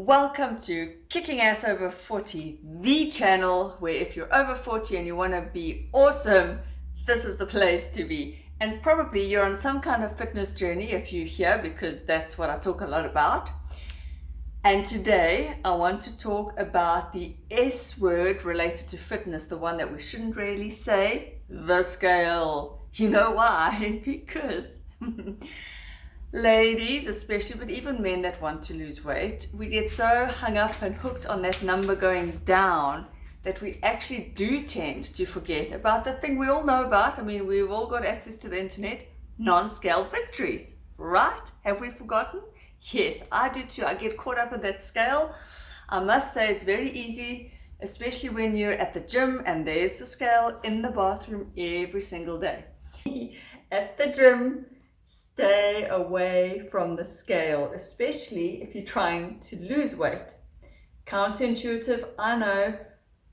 Welcome to Kicking Ass Over 40, the channel where if you're over 40 and you want to be awesome, this is the place to be. And probably you're on some kind of fitness journey if you're here, because that's what I talk a lot about. And today I want to talk about the S word related to fitness, the one that we shouldn't really say, the scale. You know why? Because ladies especially, but even men that want to lose weight, we get so hung up and hooked on that number going down that we actually do tend to forget about the thing we all know about. I mean, we've all got access to the internet, non-scale victories, right? Have we forgotten? Yes, I do too. I get caught up in that scale. I must say it's very easy, especially when you're at the gym and there's the scale in the bathroom every single day. At the gym, stay away from the scale, especially if you're trying to lose weight. Counterintuitive, I know,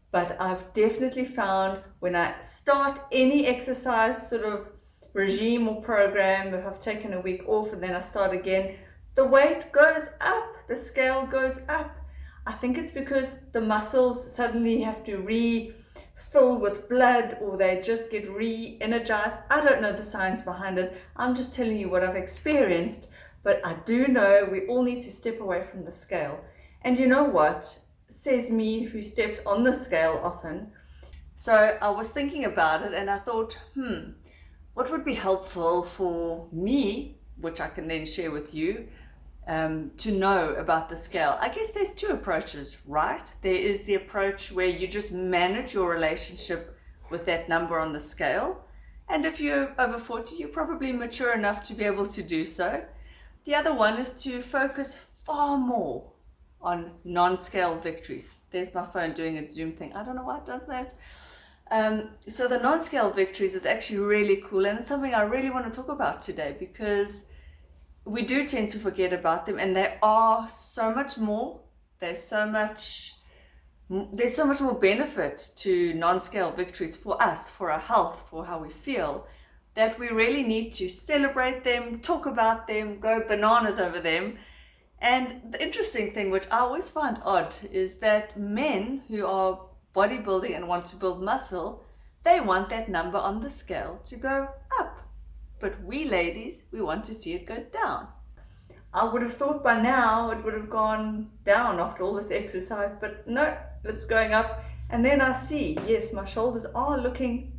but I've definitely found when I start any exercise sort of regime or program, if I've taken a week off and then I start again, the weight goes up, the scale goes up. I think it's because the muscles suddenly have to refill with blood, or they just get re-energized. I don't know the science behind it. I'm just telling you what I've experienced, but I do know we all need to step away from the scale. And you know what? Says me who steps on the scale often. So I was thinking about it and I thought, what would be helpful for me, which I can then share with you, to know about the scale. I guess there's two approaches, right? There is the approach where you just manage your relationship with that number on the scale. And if you're over 40, you're probably mature enough to be able to do so. The other one is to focus far more on non-scale victories. There's my phone doing a Zoom thing. I don't know why it does that. So the non-scale victories is actually really cool, and it's something I really want to talk about today, because we do tend to forget about them, and they are so much more. There's so much more benefit to non-scale victories for us, for our health, for how we feel, that we really need to celebrate them, talk about them, go bananas over them. And the interesting thing, which I always find odd, is that men who are bodybuilding and want to build muscle, they want that number on the scale to go up. But we ladies, we want to see it go down. I would have thought by now it would have gone down after all this exercise, but no, it's going up. And then I see, yes, my shoulders are looking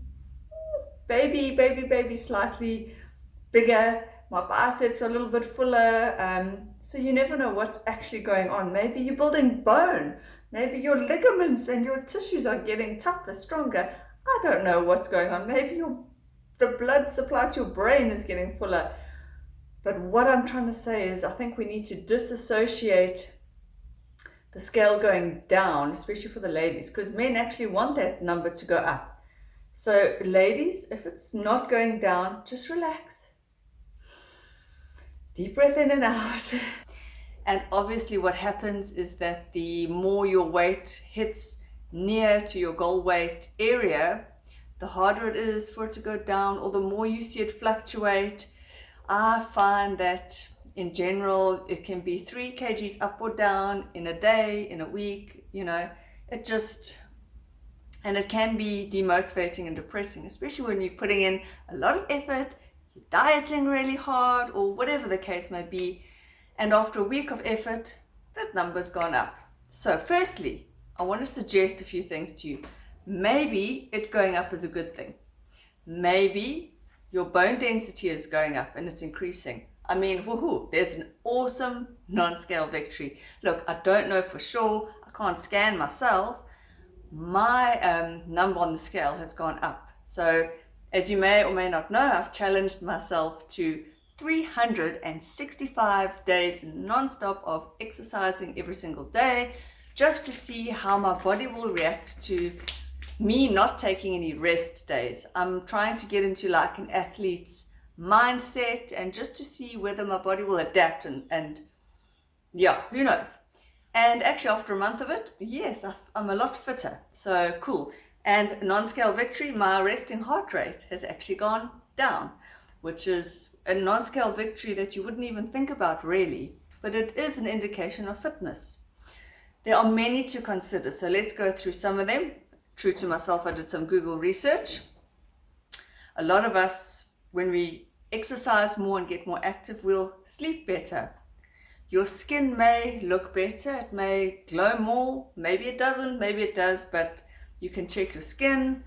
baby, slightly bigger. My biceps are a little bit fuller. So you never know what's actually going on. Maybe you're building bone. Maybe your ligaments and your tissues are getting tougher, stronger. I don't know what's going on. Maybe the blood supply to your brain is getting fuller. But what I'm trying to say is I think we need to disassociate the scale going down, especially for the ladies, because men actually want that number to go up. So ladies, if it's not going down, just relax. Deep breath in and out. And obviously what happens is that the more your weight hits near to your goal weight area, the harder it is for it to go down, or the more you see it fluctuate. I find that in general, it can be 3 kgs up or down in a day, in a week, and it can be demotivating and depressing, especially when you're putting in a lot of effort, you're dieting really hard, or whatever the case may be. And after a week of effort, that number's gone up. So firstly, I want to suggest a few things to you. Maybe it going up is a good thing. Maybe your bone density is going up and it's increasing. I mean, woohoo, there's an awesome non-scale victory. Look, I don't know for sure. I can't scan myself. My number on the scale has gone up. So as you may or may not know, I've challenged myself to 365 days non-stop of exercising every single day, just to see how my body will react to me not taking any rest days. I'm trying to get into like an athlete's mindset, and just to see whether my body will adapt, and yeah, who knows. And actually after a month of it, yes, I'm a lot fitter. So cool. And non-scale victory, my resting heart rate has actually gone down, which is a non-scale victory that you wouldn't even think about really, but it is an indication of fitness. There are many to consider, so let's go through some of them. True to myself, I did some Google research. A lot of us, when we exercise more and get more active, we'll sleep better. Your skin may look better, it may glow more, maybe it doesn't, maybe it does, but you can check your skin,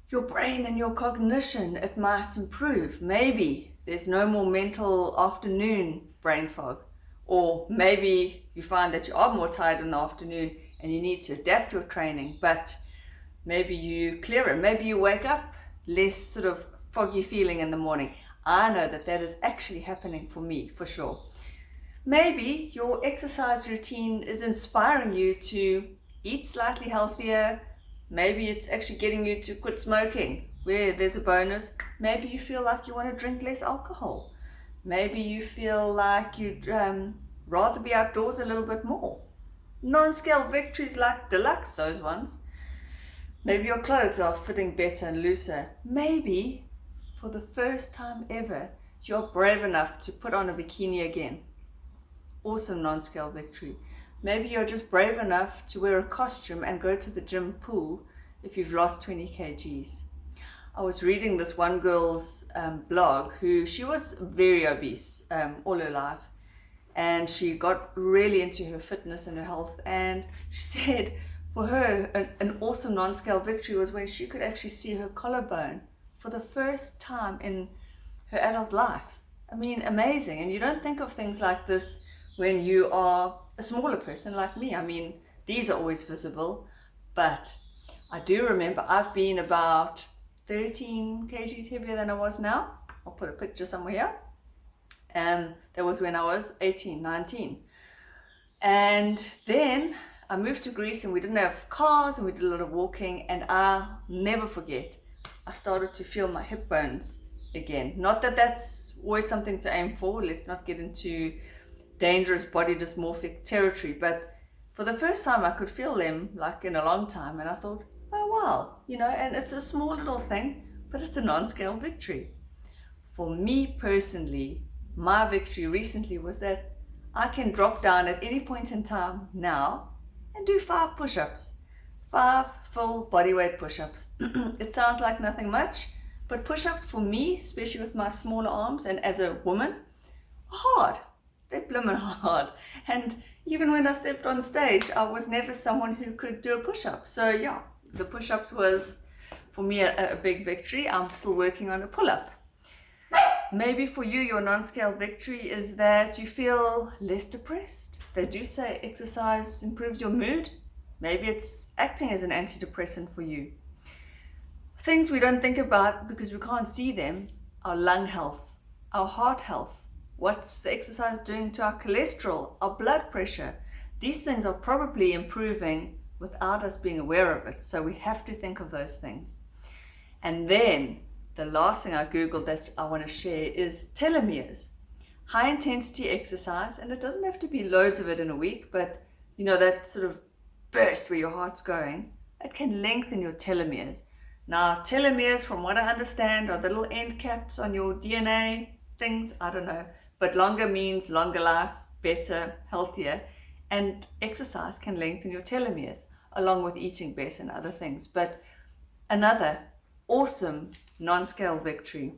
your brain and your cognition, it might improve. Maybe there's no more mental afternoon brain fog, or maybe you find that you are more tired in the afternoon and you need to adapt your training, but maybe you clear it, maybe you wake up less sort of foggy feeling in the morning. I know that that is actually happening for me, for sure. Maybe your exercise routine is inspiring you to eat slightly healthier. Maybe it's actually getting you to quit smoking, where there's a bonus. Maybe you feel like you want to drink less alcohol. Maybe you feel like you'd rather be outdoors a little bit more. Non-scale victories like deluxe, those ones. Maybe your clothes are fitting better and looser. Maybe for the first time ever, you're brave enough to put on a bikini again. Awesome non-scale victory. Maybe you're just brave enough to wear a costume and go to the gym pool if you've lost 20 kgs. I was reading this one girl's blog she was very obese all her life, and she got really into her fitness and her health, and she said for her an awesome non-scale victory was when she could actually see her collarbone for the first time in her adult life. I mean, amazing. And you don't think of things like this when you are a smaller person like me. I mean, these are always visible, but I do remember I've been about 13 kgs heavier than I was now. I'll put a picture somewhere here. That was when I was 18, 19. And then I moved to Greece and we didn't have cars and we did a lot of walking, and I'll never forget, I started to feel my hip bones again. Not that that's always something to aim for, let's not get into dangerous body dysmorphic territory, but for the first time I could feel them like in a long time, and I thought, oh wow, and it's a small little thing, but it's a non-scale victory. For me personally, my victory recently was that I can drop down at any point in time now and do 5 push-ups, 5 full bodyweight push-ups. It sounds like nothing much, but push-ups for me, especially with my smaller arms and as a woman, are hard. They're blimmin' hard. And even when I stepped on stage, I was never someone who could do a push-up. So yeah, the push-ups was for me a big victory. I'm still working on a pull-up. Maybe for you, your non-scale victory is that you feel less depressed. They do say exercise improves your mood. Maybe it's acting as an antidepressant for you. Things we don't think about because we can't see them: our lung health, our heart health. What's the exercise doing to our cholesterol, our blood pressure? These things are probably improving without us being aware of it. So we have to think of those things. And then the last thing I Googled that I want to share is telomeres. High intensity exercise, and it doesn't have to be loads of it in a week, but that sort of burst where your heart's going, it can lengthen your telomeres. Now, telomeres, from what I understand, are the little end caps on your DNA things. I don't know. But longer means longer life, better, healthier. And exercise can lengthen your telomeres, along with eating better and other things. But another awesome non-scale victory.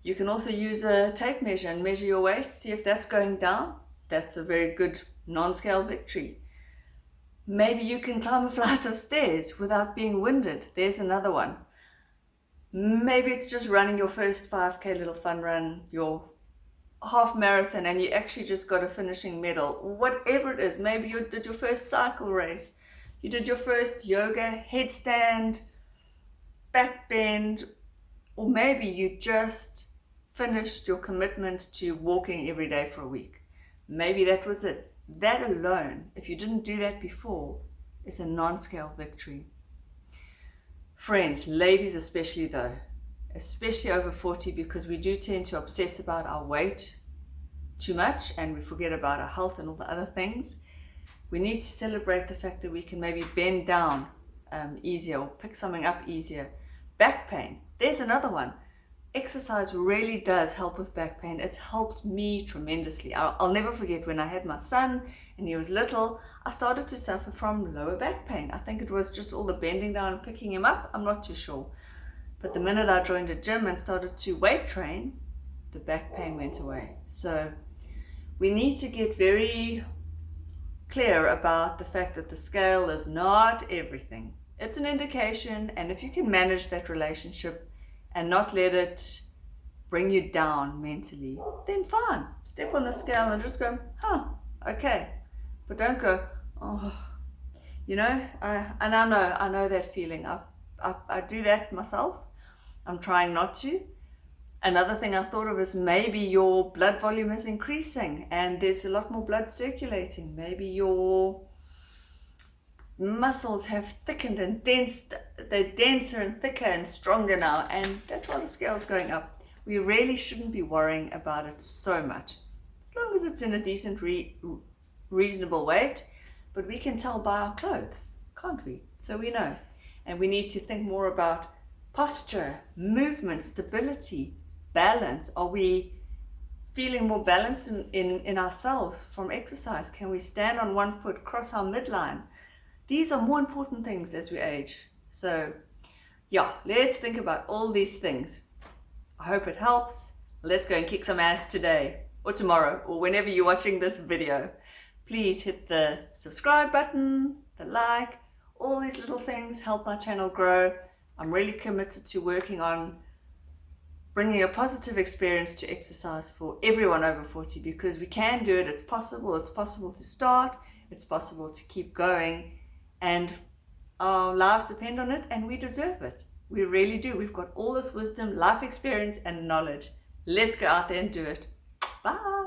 You can also use a tape measure and measure your waist, see if that's going down. That's a very good non-scale victory. Maybe you can climb a flight of stairs without being winded. There's another one. Maybe it's just running your first 5K little fun run, your half marathon, and you actually just got a finishing medal. Whatever it is, maybe you did your first cycle race, you did your first yoga headstand, back bend, or maybe you just finished your commitment to walking every day for a week. Maybe that was it. That alone, if you didn't do that before, is a non-scale victory. Friends, ladies especially though, especially over 40, because we do tend to obsess about our weight too much and we forget about our health and all the other things. We need to celebrate the fact that we can maybe bend down easier or pick something up easier. Back pain, there's another one. exercise really does help with back pain. It's helped me tremendously. I'll never forget when I had my son and he was little, I started to suffer from lower back pain. I think it was just all the bending down and picking him up. I'm not too sure. But the minute I joined a gym and started to weight train, the back pain went away. So we need to get very clear about the fact that the scale is not everything. It's an indication, and if you can manage that relationship and not let it bring you down mentally, then fine. Step on the scale and just go, okay. But don't go, oh, you know, I know that feeling. I do that myself. I'm trying not to. Another thing I thought of is maybe your blood volume is increasing and there's a lot more blood circulating. Maybe your muscles have thickened and they're denser and thicker and stronger now, and that's why the scale's going up. We really shouldn't be worrying about it so much, as long as it's in a decent, reasonable weight. But we can tell by our clothes, can't we? So we know. And we need to think more about posture, movement, stability, balance. Are we feeling more balanced in ourselves from exercise? Can we stand on one foot, cross our midline? These are more important things as we age. So yeah, let's think about all these things. I hope it helps. Let's go and kick some ass today or tomorrow or whenever you're watching this video. Please hit the subscribe button, the like, all these little things help my channel grow. I'm really committed to working on bringing a positive experience to exercise for everyone over 40, because we can do it. It's possible to start, it's possible to keep going, and our lives depend on it, and we deserve it. We really do. We've got all this wisdom, life experience, and knowledge. Let's go out there and do it. Bye.